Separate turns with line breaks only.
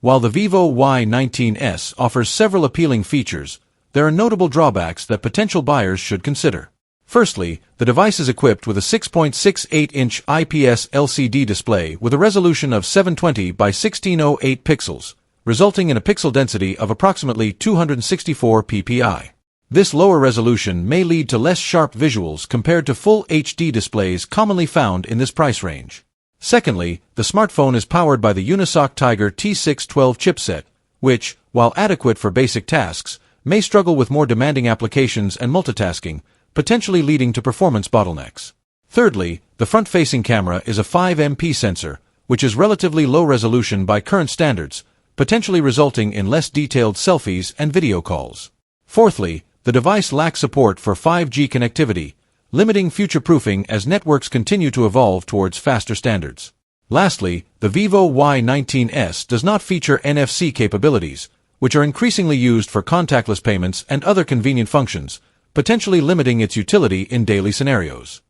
While the Vivo Y19s offers several appealing features, there are notable drawbacks that potential buyers should consider. Firstly, the device is equipped with a 6.68-inch IPS LCD display with a resolution of 720 by 1608 pixels, resulting in a pixel density of approximately 264 ppi. This lower resolution may lead to less sharp visuals compared to full HD displays commonly found in this price range. Secondly, the smartphone is powered by the Unisoc Tiger T612 chipset, which, while adequate for basic tasks, may struggle with more demanding applications and multitasking, potentially leading to performance bottlenecks. Thirdly, the front-facing camera is a 5MP sensor, which is relatively low resolution by current standards, potentially resulting in less detailed selfies and video calls. Fourthly, the device lacks support for 5G connectivity, limiting future-proofing as networks continue to evolve towards faster standards. Lastly, the Vivo Y19s does not feature NFC capabilities, which are increasingly used for contactless payments and other convenient functions, potentially limiting its utility in daily scenarios.